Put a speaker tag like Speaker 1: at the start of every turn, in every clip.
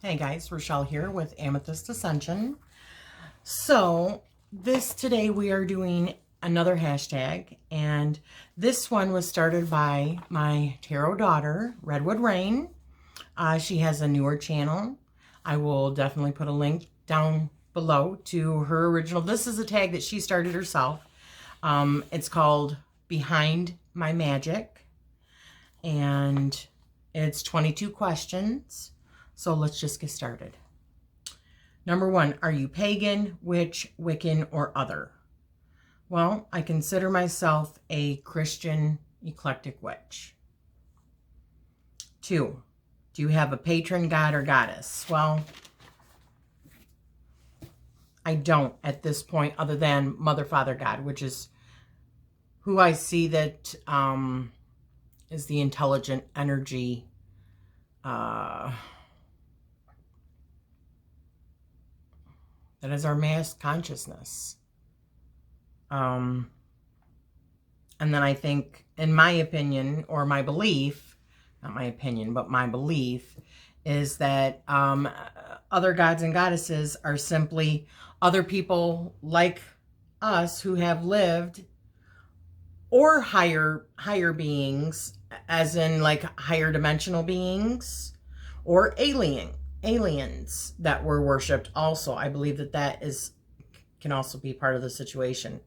Speaker 1: Hey guys, Rochelle here with Amethyst Ascension. So today we are doing another hashtag, and this one was started by my tarot daughter, Redwood Rain. She has a newer channel. I will definitely put a link down below to her original. This is a tag that she started herself. It's called Behind My Magic, and it's 22 questions. So let's just get started. Number 1, are you pagan, witch, wiccan, or other? Well, I consider myself a Christian eclectic witch. 2, do you have a patron, god, or goddess? Well, I don't at this point, other than Mother, Father, God, which is who I see that is the intelligent energy that is our mass consciousness. And then I think, in my opinion, or my belief, not my opinion, but my belief, is that other gods and goddesses are simply other people like us who have lived, or higher beings, as in like higher dimensional beings, or aliens that were worshipped also. I believe that can also be part of the situation.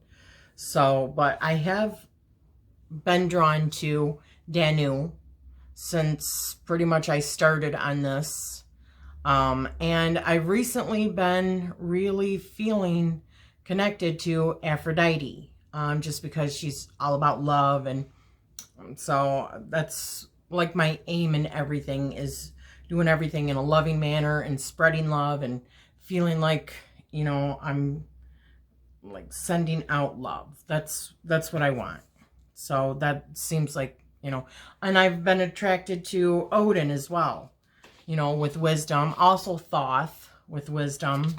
Speaker 1: So, but I have been drawn to Danu since pretty much I started on this. And I've recently been really feeling connected to Aphrodite, just because she's all about love. And so that's like my aim in everything, is doing everything in a loving manner and spreading love and feeling like, you know, I'm like sending out love. That's what I want. So that seems like, you know, and I've been attracted to Odin as well, you know, with wisdom. Also Thoth with wisdom.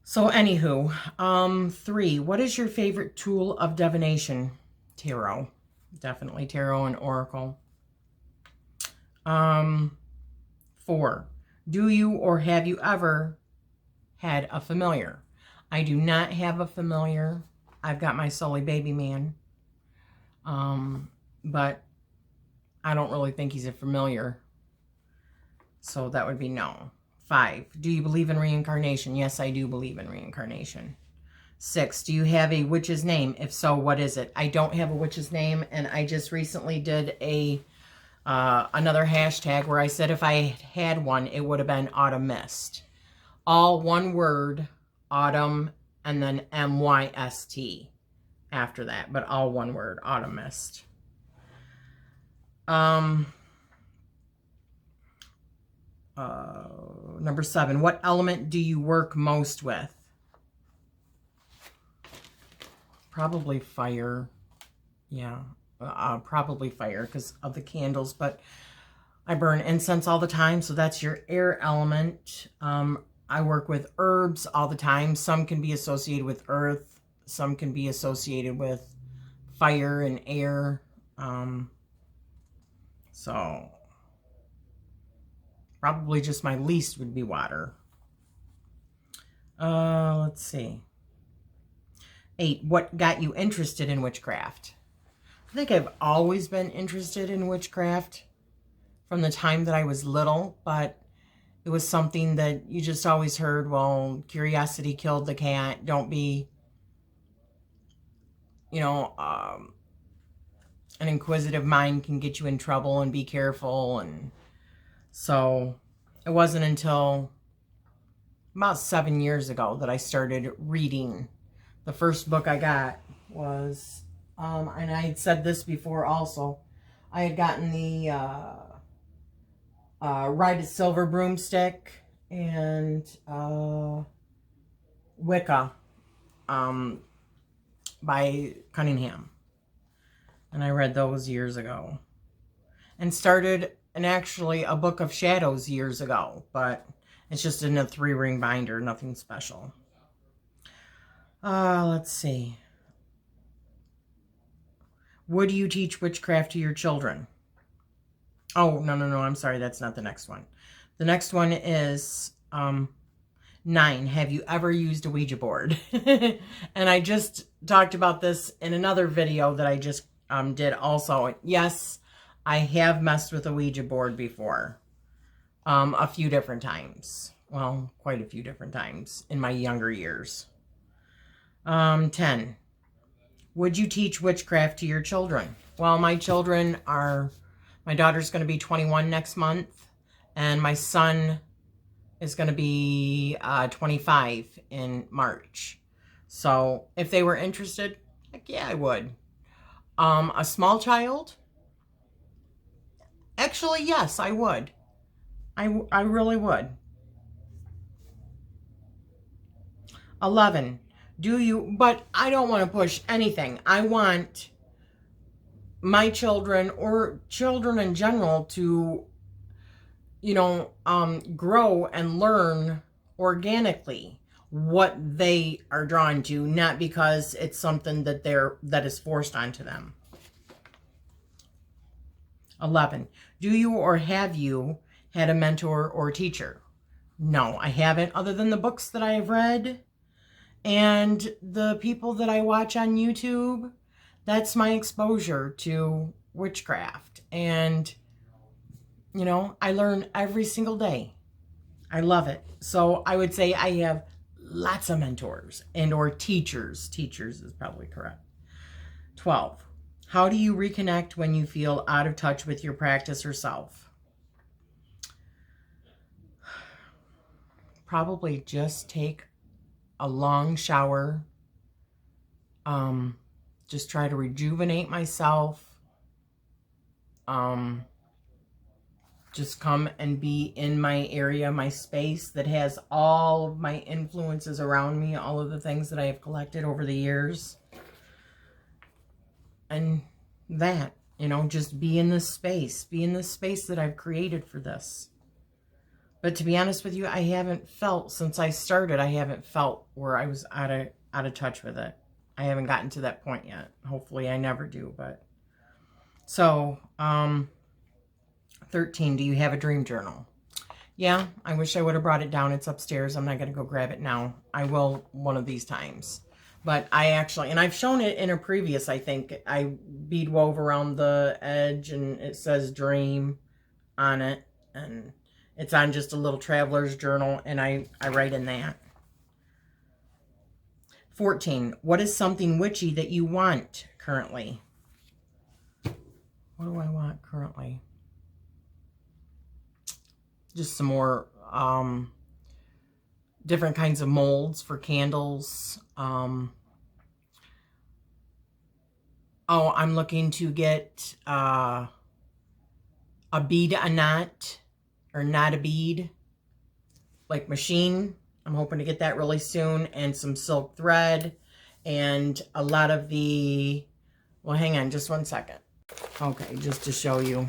Speaker 1: So anywho, 3, what is your favorite tool of divination? Tarot. Definitely tarot and oracle. 4, do you or have you ever had a familiar? I do not have a familiar. I've got my Sully baby man. But I don't really think he's a familiar. So that would be no. 5, do you believe in reincarnation? Yes, I do believe in reincarnation. 6, do you have a witch's name? If so, what is it? I don't have a witch's name, and I just recently did another hashtag where I said if I had one, it would have been Autumn Mist. All one word, Autumn, and then M-Y-S-T after that, but all one word, Autumn Mist. Number 7, what element do you work most with? Probably fire. Yeah, probably fire because of the candles, but I burn incense all the time, so that's your air element. I work with herbs all the time. Some can be associated with earth. Some can be associated with fire and air. So probably just my least would be water. Let's see. 8, what got you interested in witchcraft? I think I've always been interested in witchcraft from the time that I was little, but it was something that you just always heard, well, curiosity killed the cat. Don't be, you know, an inquisitive mind can get you in trouble, and be careful. And so it wasn't until about 7 years ago that I started reading. The first book I got was, and I had said this before also, I had gotten the Ride a Silver Broomstick and Wicca by Cunningham. And I read those years ago. And started actually a Book of Shadows years ago, but it's just in a 3-ring binder, nothing special. Let's see. Would you teach witchcraft to your children? Oh, no, I'm sorry. That's not the next one. The next one is 9. Have you ever used a Ouija board? And I just talked about this in another video that I just did also. Yes, I have messed with a Ouija board before. A few different times. Well, quite a few different times in my younger years. 10. Would you teach witchcraft to your children? Well, my daughter's going to be 21 next month, and my son is going to be 25 in March. So if they were interested, heck yeah, I would. A small child? Actually, yes, I would. I really would. 11. But I don't want to push anything. I want my children or children in general to, grow and learn organically what they are drawn to, not because it's something that is forced onto them. 11. Do you or have you had a mentor or teacher? No, I haven't, other than the books that I have read and the people that I watch on YouTube. That's my exposure to witchcraft. And, I learn every single day. I love it. So I would say I have lots of mentors and or teachers. Teachers is probably correct. 12. How do you reconnect when you feel out of touch with your practice or self? Probably just take a long shower. Just try to rejuvenate myself. Just come and be in my area, my space that has all of my influences around me, all of the things that I have collected over the years. And that, just be in this space. Be in this space that I've created for this. But to be honest with you, I haven't felt, since I started, I haven't felt where I was out of touch with it. I haven't gotten to that point yet. Hopefully I never do, but. So, 13, do you have a dream journal? Yeah, I wish I would have brought it down. It's upstairs. I'm not going to go grab it now. I will one of these times. But I actually, and I've shown it in a previous, I think, I bead wove around the edge and it says dream on it. And it's on just a little traveler's journal and I write in that. 14, what is something witchy that you want currently? What do I want currently? Just some more different kinds of molds for candles. Oh, I'm looking to get a bead a knot, or not a bead, like machine. I'm hoping to get that really soon, and some silk thread, and a lot of the, well, hang on just one second. Okay, just to show you,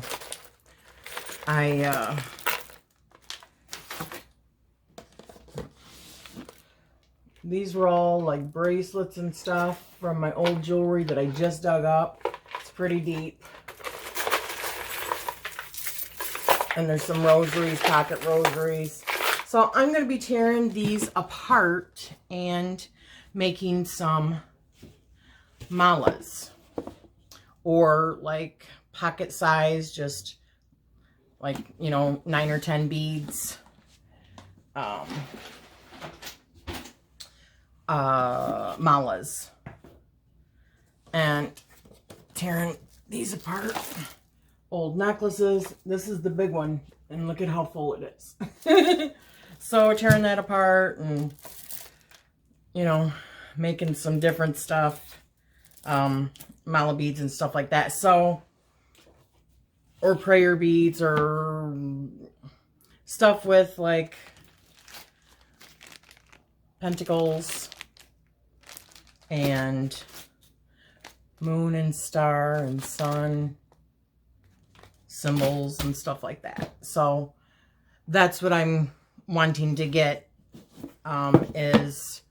Speaker 1: these were all like bracelets and stuff from my old jewelry that I just dug up. It's pretty deep. And there's some rosaries, pocket rosaries. So I'm going to be tearing these apart and making some malas. Or like pocket size, just like, 9 or 10 beads. Malas. And tearing these apart. Old necklaces. This is the big one. And look at how full it is. So tearing that apart and, making some different stuff. Mala beads and stuff like that. So, or prayer beads or stuff with like pentacles and moon and star and sun symbols and stuff like that. So that's what I'm wanting to get, is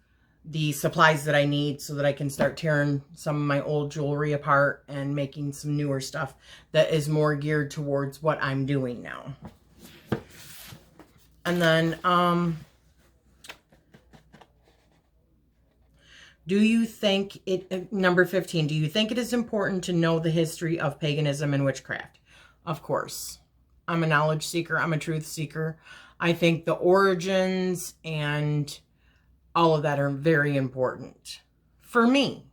Speaker 1: the supplies that I need so that I can start tearing some of my old jewelry apart and making some newer stuff that is more geared towards what I'm doing now. And then, do you think number 15, do you think it is important to know the history of paganism and witchcraft? Of course. I'm a knowledge seeker. I'm a truth seeker. I think the origins and all of that are very important for me.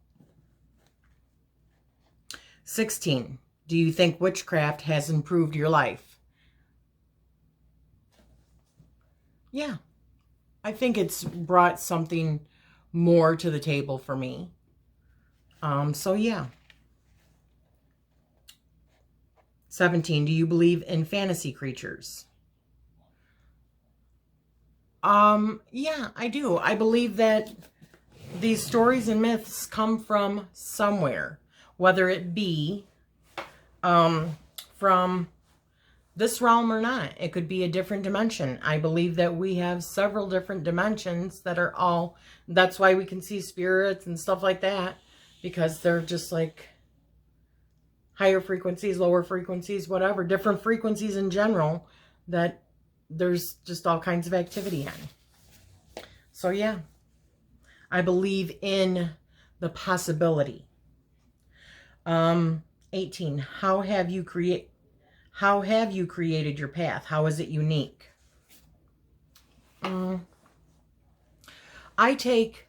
Speaker 1: 16, do you think witchcraft has improved your life? Yeah. I think it's brought something more to the table for me. So yeah. 17, do you believe in fantasy creatures? Yeah, I do. I believe that these stories and myths come from somewhere, whether it be from this realm or not. It could be a different dimension. I believe that we have several different dimensions that are all, that's why we can see spirits and stuff like that, because they're just like higher frequencies, lower frequencies, whatever, different frequencies in general, that there's just all kinds of activity in. So yeah, I believe in the possibility. 18, how have you created your path? How is it unique? I take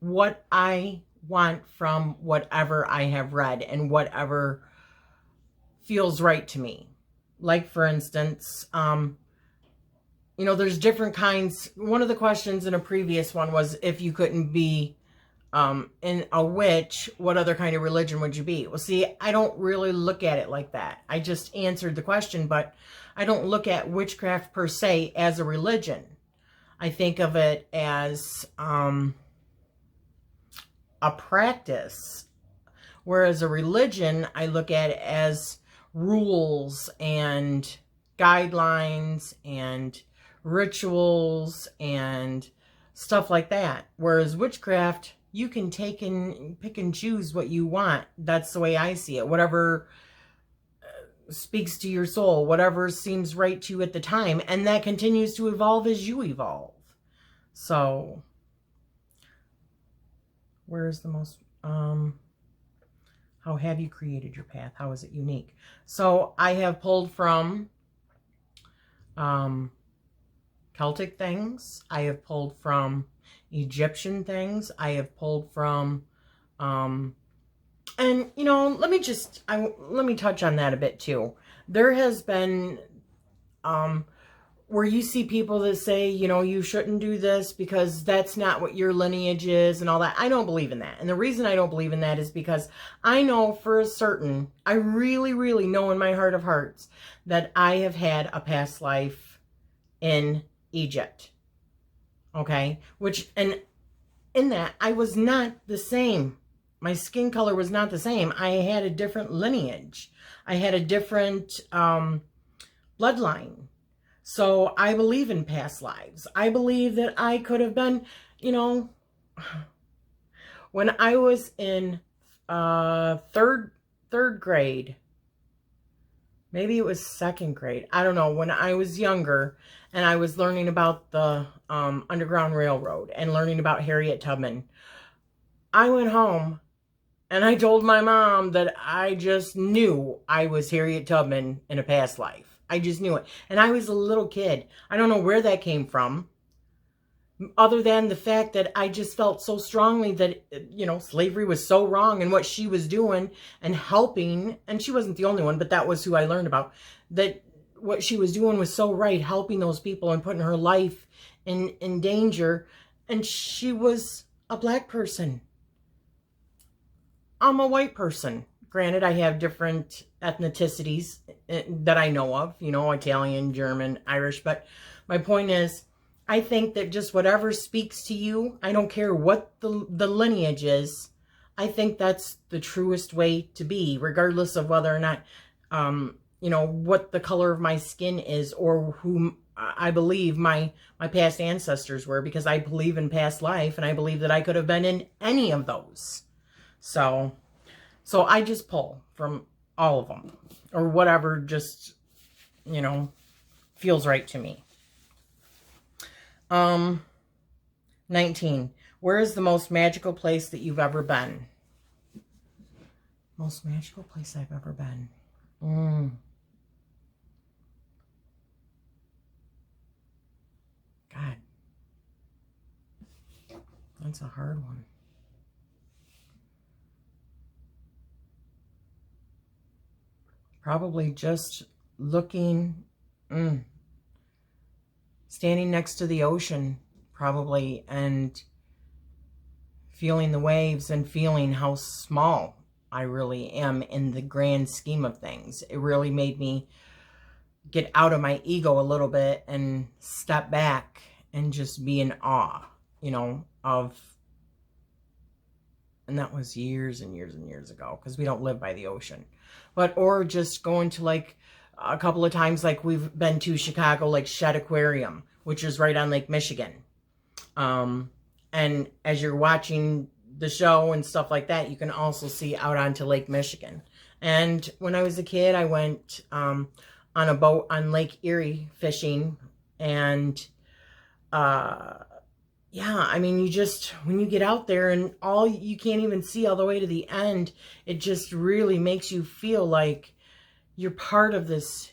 Speaker 1: what I want from whatever I have read and whatever feels right to me. Like, for instance, you know, there's different kinds. One of the questions in a previous one was, if you couldn't be in a witch, what other kind of religion would you be? Well, see, I don't really look at it like that. I just answered the question, but I don't look at witchcraft per se as a religion. I think of it as a practice, whereas a religion, I look at it as rules and guidelines and rituals and stuff like that. Whereas witchcraft, you can take and pick and choose what you want. That's the way I see it. Whatever speaks to your soul, whatever seems right to you at the time, and that continues to evolve as you evolve. So, where's the most, how have you created your path? How is it unique? So, I have pulled from Celtic things. I have pulled from Egyptian things. I have pulled from, and you know, let me touch on that a bit too. There has been, where you see people that say, you know, you shouldn't do this because that's not what your lineage is and all that. I don't believe in that. And the reason I don't believe in that is because I know for a certain, I really, really know in my heart of hearts that I have had a past life in Egypt. Okay? Which, and in that, I was not the same. My skin color was not the same. I had a different lineage. I had a different bloodline. So I believe in past lives. I believe that I could have been, you know, when I was in third grade, maybe it was second grade, I don't know, when I was younger and I was learning about the Underground Railroad and learning about Harriet Tubman, I went home and I told my mom that I just knew I was Harriet Tubman in a past life. I just knew it. And I was a little kid. I don't know where that came from, other than the fact that I just felt so strongly that, you know, slavery was so wrong and what she was doing and helping, and she wasn't the only one, but that was who I learned about, that what she was doing was so right, helping those people and putting her life in danger. And she was a black person. I'm a white person. Granted, I have different ethnicities that I know of, you know, Italian, German, Irish, but my point is, I think that just whatever speaks to you, I don't care what the lineage is, I think that's the truest way to be, regardless of whether or not, you know, what the color of my skin is or who I believe my past ancestors were, because I believe in past life and I believe that I could have been in any of those. So I just pull from all of them or whatever, just, you know, feels right to me. 19. Where is the most magical place that you've ever been? Most magical place I've ever been. God. That's a hard one. Probably just looking, standing next to the ocean, probably, and feeling the waves and feeling how small I really am in the grand scheme of things. It really made me get out of my ego a little bit and step back and just be in awe, you know, of, and that was years and years and years ago, because we don't live by the ocean. But, or just going to, like, a couple of times, like we've been to Chicago, like Shed Aquarium, which is right on Lake Michigan. And as you're watching the show and stuff like that, you can also see out onto Lake Michigan. And when I was a kid, I went on a boat on Lake Erie fishing. And yeah, I mean, you just, when you get out there and all, you can't even see all the way to the end, it just really makes you feel like you're part of this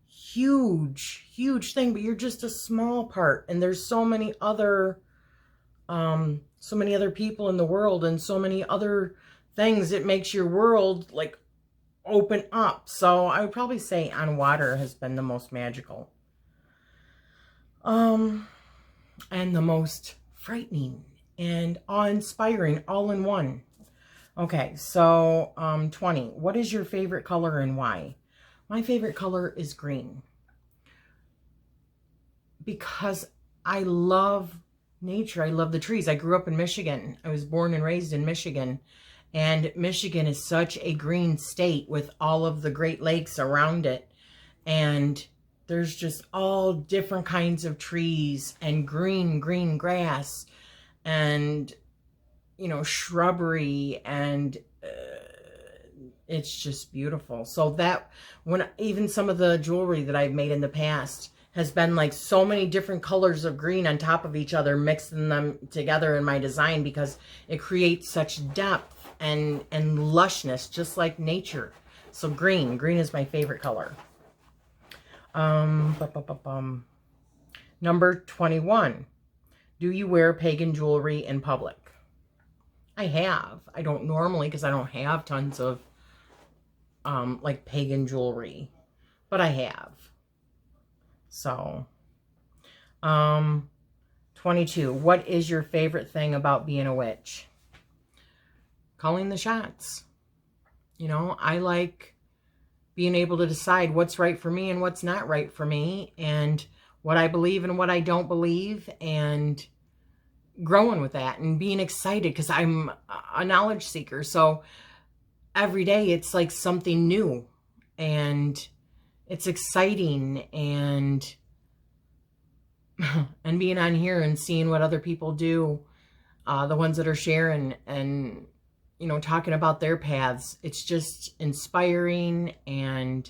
Speaker 1: huge, huge thing, but you're just a small part. And there's so many other people in the world and so many other things. It makes your world like open up. So I would probably say on water has been the most magical. And the most frightening and awe-inspiring all in one. Okay, so 20. What is your favorite color and why? My favorite color is green. Because I love nature. I love the trees. I grew up in Michigan. I was born and raised in Michigan. And Michigan is such a green state with all of the Great Lakes around it. And there's just all different kinds of trees and green grass and, you know, shrubbery, and it's just beautiful. So that, when even some of the jewelry that I've made in the past has been like so many different colors of green on top of each other, mixing them together in my design, because it creates such depth and lushness, just like nature. So green is my favorite color. Number 21. Do you wear pagan jewelry in public? I have. I don't normally, because I don't have tons of like pagan jewelry, but I have. So 22. What is your favorite thing about being a witch? Calling the shots. You know, I like being able to decide what's right for me and what's not right for me, and what I believe and what I don't believe, and growing with that and being excited, because I'm a knowledge seeker. So every day it's like something new, and it's exciting, and being on here and seeing what other people do, the ones that are sharing and, you know, talking about their paths. It's just inspiring, and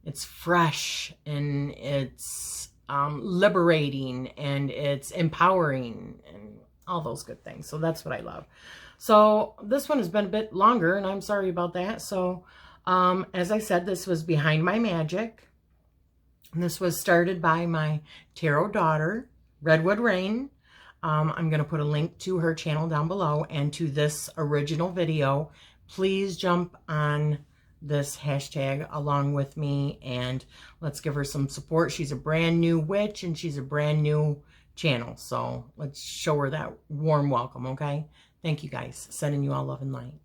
Speaker 1: it's fresh, and it's liberating, and it's empowering, and all those good things. So that's what I love. So this one has been a bit longer, and I'm sorry about that. So as I said, this was Behind My Magic. And this was started by my tarot daughter, Redwood Rain. I'm going to put a link to her channel down below and to this original video. Please jump on this hashtag along with me, and let's give her some support. She's a brand new witch, and she's a brand new channel. So let's show her that warm welcome, okay? Thank you guys. Sending you all love and light.